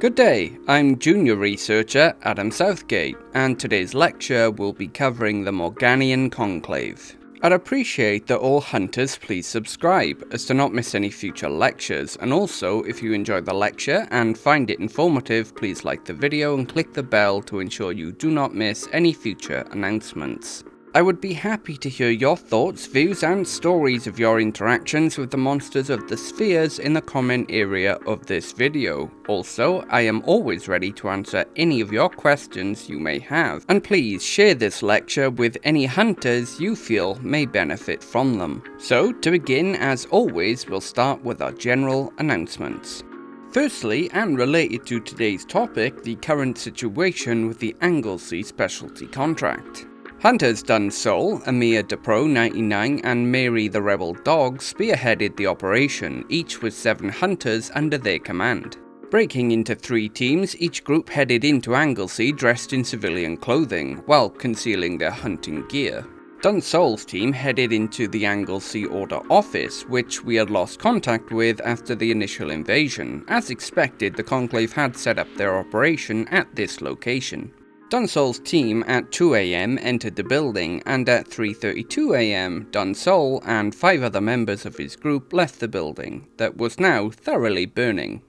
Good day, I'm Junior Researcher Adam Southgate, and today's lecture will be covering the Morganian Conclave. I'd appreciate that all hunters please subscribe, as to not miss any future lectures, and also if you enjoyed the lecture and find it informative, please like the video and click the bell to ensure you do not miss any future announcements. I would be happy to hear your thoughts, views and stories of your interactions with the monsters of the spheres in the comment area of this video. Also, I am always ready to answer any of your questions you may have, and please share this lecture with any hunters you feel may benefit from them. So, to begin, as always, we'll start with our general announcements. Firstly, and related to today's topic, the current situation with the Anglesey specialty contract. Hunters Dun Sol, Amir DePro 99 and Mary the Rebel Dog spearheaded the operation, each with 7 hunters under their command. Breaking into 3 teams, each group headed into Anglesey dressed in civilian clothing, while concealing their hunting gear. Dun Sol's team headed into the Anglesey Order office, which we had lost contact with after the initial invasion. As expected, the Conclave had set up their operation at this location. Dun Sol's team at 2 AM entered the building, and at 3:32 AM, Dun Sol and 5 other members of his group left the building, that was now thoroughly burning.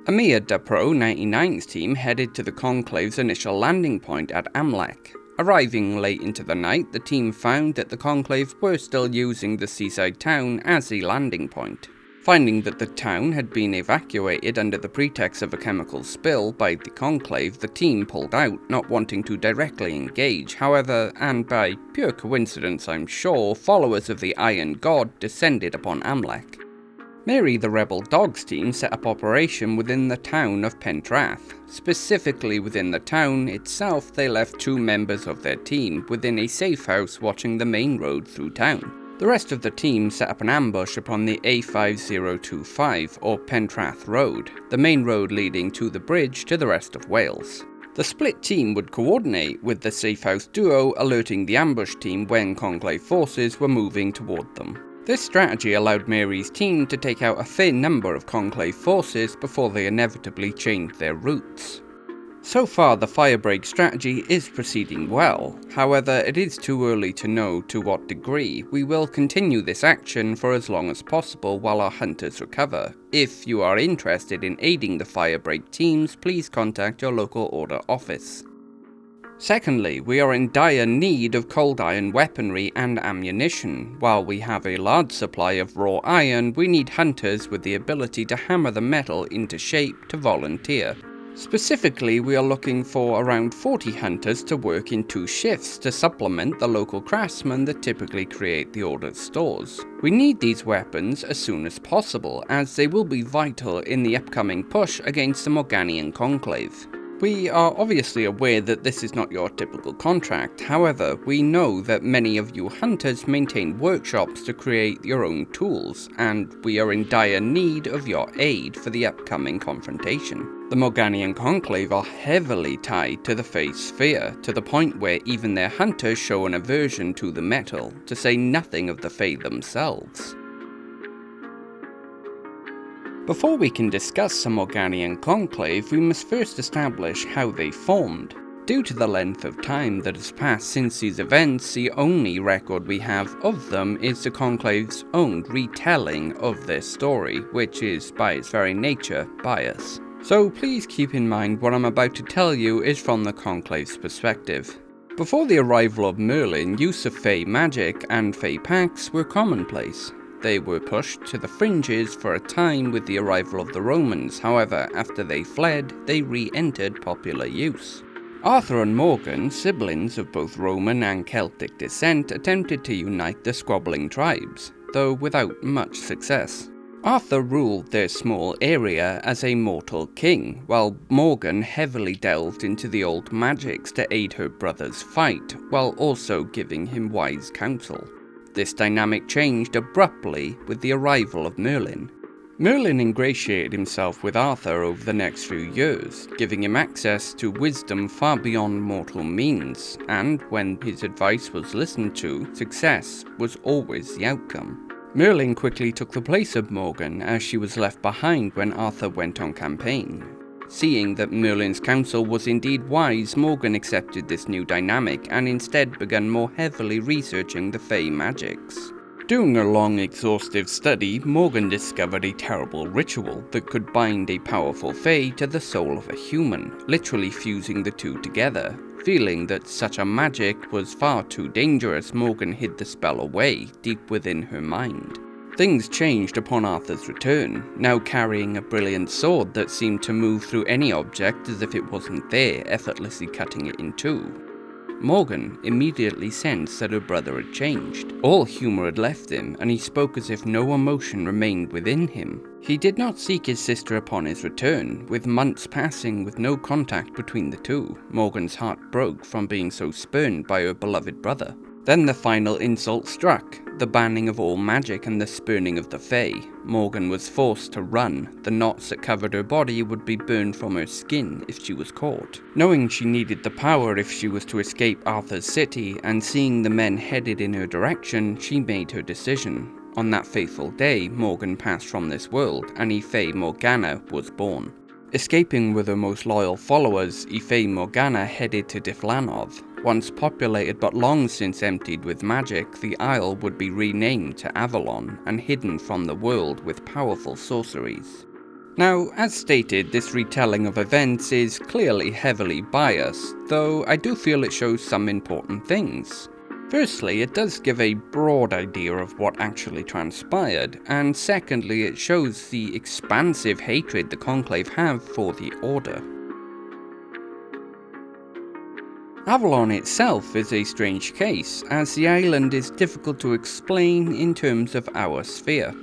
Amir DePro 99's team headed to the Conclave's initial landing point at Amlek. Arriving late into the night, the team found that the Conclave were still using the seaside town as a landing point. Finding that the town had been evacuated under the pretext of a chemical spill by the Conclave, the team pulled out, not wanting to directly engage. However, and by pure coincidence I'm sure, followers of the Iron God descended upon Amlek. Mary the Rebel Dog's team set up operation within the town of Pentrath. Specifically within the town itself, they left 2 members of their team within a safe house watching the main road through town. The rest of the team set up an ambush upon the A5025, or Pentrath Road, the main road leading to the bridge to the rest of Wales. The split team would coordinate with the safe house duo, alerting the ambush team when Conclave forces were moving toward them. This strategy allowed Mary's team to take out a fair number of Conclave forces before they inevitably changed their routes. So far, the firebreak strategy is proceeding well. However, it is too early to know to what degree. We will continue this action for as long as possible while our hunters recover. If you are interested in aiding the firebreak teams, please contact your local Order office. Secondly, we are in dire need of cold iron weaponry and ammunition. While we have a large supply of raw iron, we need hunters with the ability to hammer the metal into shape to volunteer. Specifically, we are looking for around 40 hunters to work in 2 shifts to supplement the local craftsmen that typically create the Order's stores. We need these weapons as soon as possible, as they will be vital in the upcoming push against the Morganian Conclave. We are obviously aware that this is not your typical contract. However, we know that many of you hunters maintain workshops to create your own tools, and we are in dire need of your aid for the upcoming confrontation. The Morganian Conclave are heavily tied to the Fey sphere, to the point where even their hunters show an aversion to the metal, to say nothing of the Fey themselves. Before we can discuss the Morganian Conclave, we must first establish how they formed. Due to the length of time that has passed since these events, the only record we have of them is the Conclave's own retelling of their story, which is, by its very nature, biased. So please keep in mind what I'm about to tell you is from the Conclave's perspective. Before the arrival of Merlin, use of Fey magic and Fey pacts were commonplace. They were pushed to the fringes for a time with the arrival of the Romans. However, after they fled, they re-entered popular use. Arthur and Morgan, siblings of both Roman and Celtic descent, attempted to unite the squabbling tribes, though without much success. Arthur ruled their small area as a mortal king, while Morgan heavily delved into the old magics to aid her brother's fight, while also giving him wise counsel. This dynamic changed abruptly with the arrival of Merlin. Merlin ingratiated himself with Arthur over the next few years, giving him access to wisdom far beyond mortal means, and when his advice was listened to, success was always the outcome. Merlin quickly took the place of Morgan, as she was left behind when Arthur went on campaign. Seeing that Merlin's counsel was indeed wise, Morgan accepted this new dynamic and instead began more heavily researching the Fey magics. Doing a long, exhaustive study, Morgan discovered a terrible ritual that could bind a powerful Fey to the soul of a human, literally fusing the two together. Feeling that such a magic was far too dangerous, Morgan hid the spell away, deep within her mind. Things changed upon Arthur's return, now carrying a brilliant sword that seemed to move through any object as if it wasn't there, effortlessly cutting it in two. Morgan immediately sensed that her brother had changed. All humour had left him, and he spoke as if no emotion remained within him. He did not seek his sister upon his return, with months passing with no contact between the two. Morgan's heart broke from being so spurned by her beloved brother. Then the final insult struck, the banning of all magic and the spurning of the Fae. Morgan was forced to run. The knots that covered her body would be burned from her skin if she was caught. Knowing she needed the power if she was to escape Arthur's city, and seeing the men headed in her direction, she made her decision. On that fateful day, Morgan passed from this world, and Ife Morgana was born. Escaping with her most loyal followers, Ife Morgana headed to Diflanov. Once populated but long since emptied with magic, the isle would be renamed to Avalon and hidden from the world with powerful sorceries. Now, as stated, this retelling of events is clearly heavily biased, though I do feel it shows some important things. Firstly, it does give a broad idea of what actually transpired, and secondly, it shows the expansive hatred the Conclave have for the Order. Avalon itself is a strange case, as the island is difficult to explain in terms of our sphere.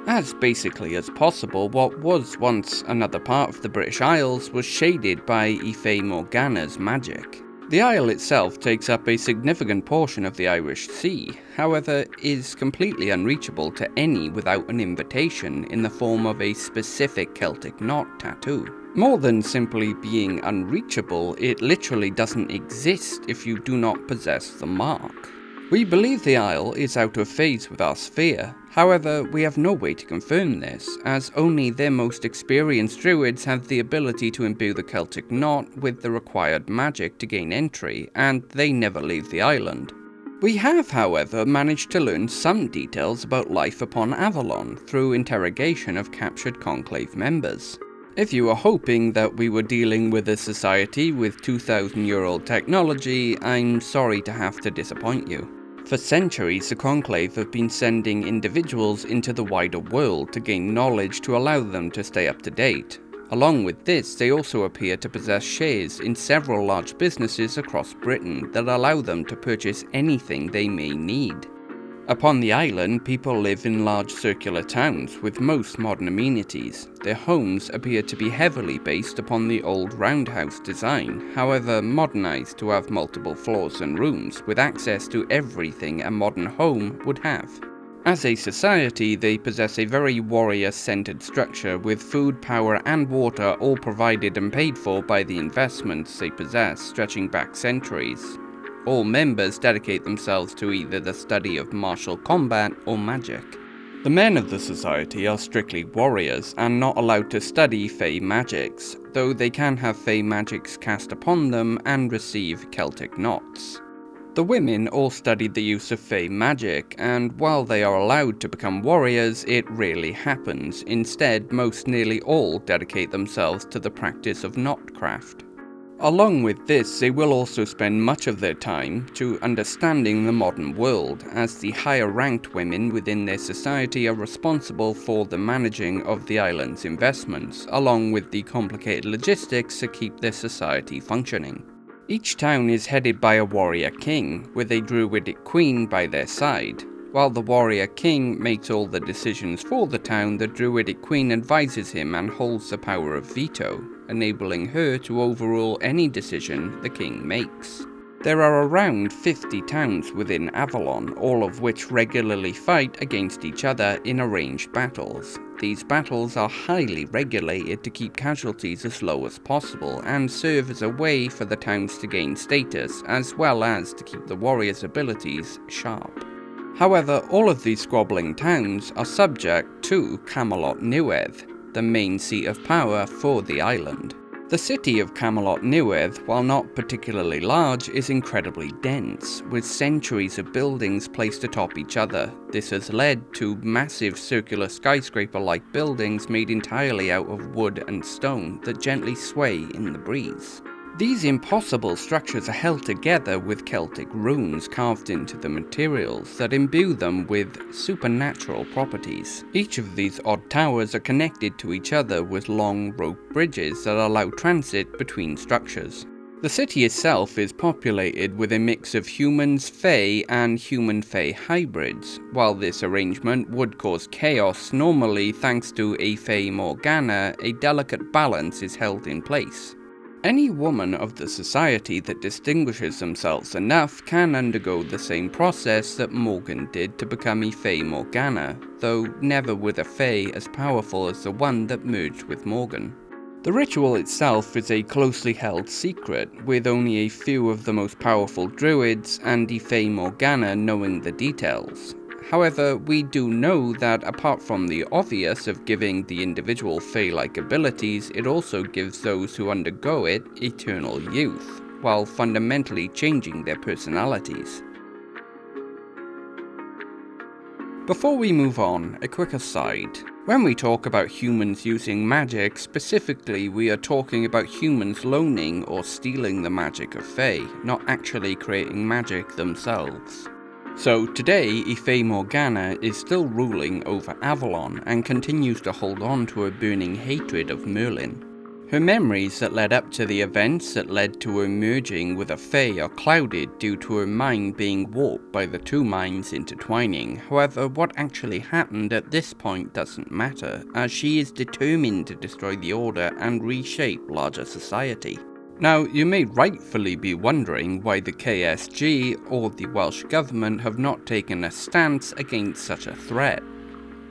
As basically as possible, what was once another part of the British Isles was shaded by Ife Morgana's magic. The isle itself takes up a significant portion of the Irish Sea, however, is completely unreachable to any without an invitation in the form of a specific Celtic knot tattoo. More than simply being unreachable, it literally doesn't exist if you do not possess the mark. We believe the isle is out of phase with our sphere, however, we have no way to confirm this, as only their most experienced druids have the ability to imbue the Celtic knot with the required magic to gain entry, and they never leave the island. We have, however, managed to learn some details about life upon Avalon through interrogation of captured Conclave members. If you were hoping that we were dealing with a society with 2,000-year-old technology, I'm sorry to have to disappoint you. For centuries, the Conclave have been sending individuals into the wider world to gain knowledge to allow them to stay up to date. Along with this, they also appear to possess shares in several large businesses across Britain that allow them to purchase anything they may need. Upon the island, people live in large circular towns with most modern amenities. Their homes appear to be heavily based upon the old roundhouse design, however modernized to have multiple floors and rooms with access to everything a modern home would have. As a society, they possess a very warrior-centered structure with food, power and water all provided and paid for by the investments they possess stretching back centuries. All members dedicate themselves to either the study of martial combat or magic. The men of the society are strictly warriors and not allowed to study Fey magics, though they can have Fey magics cast upon them and receive Celtic knots. The women all studied the use of Fey magic, and while they are allowed to become warriors, it rarely happens. Instead, most nearly all dedicate themselves to the practice of knotcraft. Along with this, they will also spend much of their time to understanding the modern world, as the higher-ranked women within their society are responsible for the managing of the island's investments, along with the complicated logistics to keep their society functioning. Each town is headed by a warrior king, with a druidic queen by their side. While the warrior king makes all the decisions for the town, the druidic queen advises him and holds the power of veto, enabling her to overrule any decision the king makes. There are around 50 towns within Avalon, all of which regularly fight against each other in arranged battles. These battles are highly regulated to keep casualties as low as possible and serve as a way for the towns to gain status, as well as to keep the warriors' abilities sharp. However, all of these squabbling towns are subject to Camelot Nueth, the main seat of power for the island. The city of Camelot Newydd, while not particularly large, is incredibly dense, with centuries of buildings placed atop each other. This has led to massive circular skyscraper-like buildings made entirely out of wood and stone that gently sway in the breeze. These impossible structures are held together with Celtic runes carved into the materials that imbue them with supernatural properties. Each of these odd towers are connected to each other with long rope bridges that allow transit between structures. The city itself is populated with a mix of humans, fae, and human-fae hybrids. While this arrangement would cause chaos normally thanks to a fae Morgana, a delicate balance is held in place. Any woman of the society that distinguishes themselves enough can undergo the same process that Morgan did to become a Fae Morgana, though never with a Fae as powerful as the one that merged with Morgan. The ritual itself is a closely held secret, with only a few of the most powerful druids and a Fae Morgana knowing the details. However, we do know that apart from the obvious of giving the individual Fae-like abilities, it also gives those who undergo it eternal youth, while fundamentally changing their personalities. Before we move on, a quick aside. When we talk about humans using magic, specifically we are talking about humans loaning or stealing the magic of Fae, not actually creating magic themselves. So today, Fae Morgana is still ruling over Avalon and continues to hold on to a burning hatred of Merlin. Her memories that led up to the events that led to her merging with a Fae are clouded due to her mind being warped by the two minds intertwining. However, what actually happened at this point doesn't matter, as she is determined to destroy the Order and reshape larger society. Now, you may rightfully be wondering why the KSG or the Welsh government have not taken a stance against such a threat.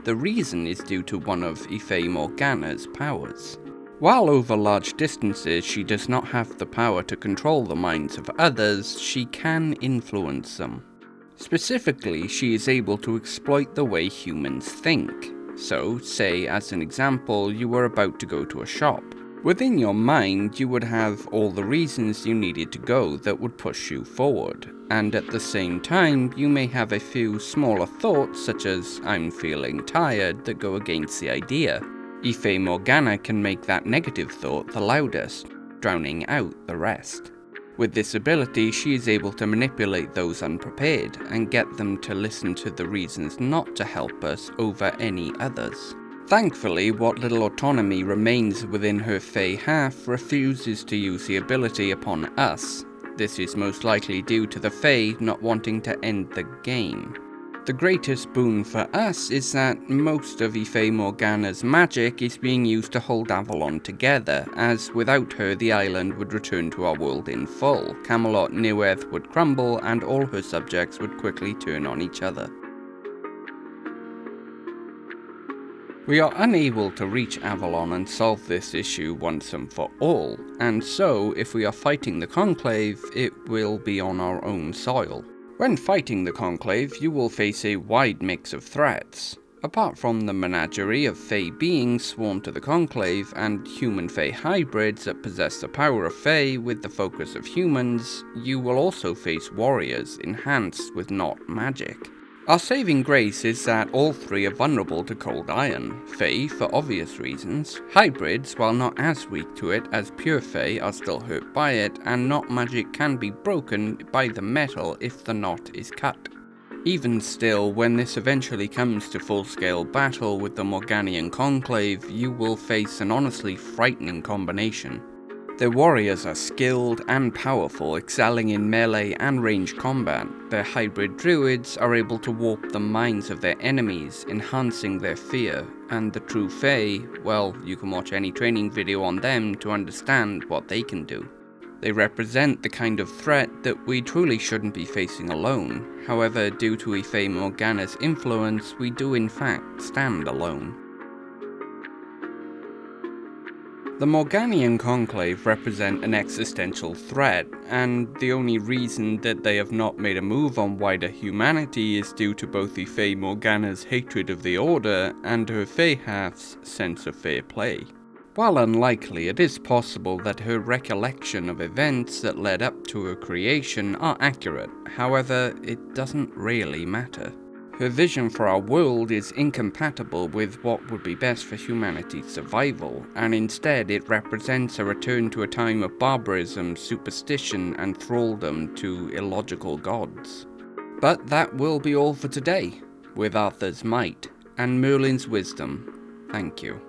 The reason is due to one of Fae Morgana's powers. While over large distances she does not have the power to control the minds of others, she can influence them. Specifically, she is able to exploit the way humans think. So, say as an example, you were about to go to a shop. Within your mind, you would have all the reasons you needed to go that would push you forward, and at the same time, you may have a few smaller thoughts such as, I'm feeling tired, that go against the idea. Fae Morgana can make that negative thought the loudest, drowning out the rest. With this ability, she is able to manipulate those unprepared, and get them to listen to the reasons not to help us over any others. Thankfully, what little autonomy remains within her Fae half refuses to use the ability upon us. This is most likely due to the Fae not wanting to end the game. The greatest boon for us is that most of Fae Morgana's magic is being used to hold Avalon together, as without her the island would return to our world in full, Camelot Newydd would crumble, and all her subjects would quickly turn on each other. We are unable to reach Avalon and solve this issue once and for all, and so if we are fighting the Conclave, it will be on our own soil. When fighting the Conclave, you will face a wide mix of threats. Apart from the menagerie of Fae beings sworn to the Conclave and human-Fae hybrids that possess the power of Fae with the focus of humans, you will also face warriors enhanced with not magic. Our saving grace is that all three are vulnerable to cold iron. Fae, for obvious reasons. Hybrids, while not as weak to it as pure Fae, are still hurt by it, and not magic can be broken by the metal if the knot is cut. Even still, when this eventually comes to full-scale battle with the Morganian Conclave, you will face an honestly frightening combination. Their warriors are skilled and powerful, excelling in melee and ranged combat. Their hybrid druids are able to warp the minds of their enemies, enhancing their fear. And the true Fae, well, you can watch any training video on them to understand what they can do. They represent the kind of threat that we truly shouldn't be facing alone. However, due to Fae Morgana's influence, we do in fact stand alone. The Morganian Conclave represent an existential threat, and the only reason that they have not made a move on wider humanity is due to both Fae Morgana's hatred of the Order and her Fae half's sense of fair play. While unlikely, it is possible that her recollection of events that led up to her creation are accurate. However, it doesn't really matter. Her vision for our world is incompatible with what would be best for humanity's survival, and instead it represents a return to a time of barbarism, superstition, and thraldom to illogical gods. But that will be all for today. With Arthur's might and Merlin's wisdom, thank you.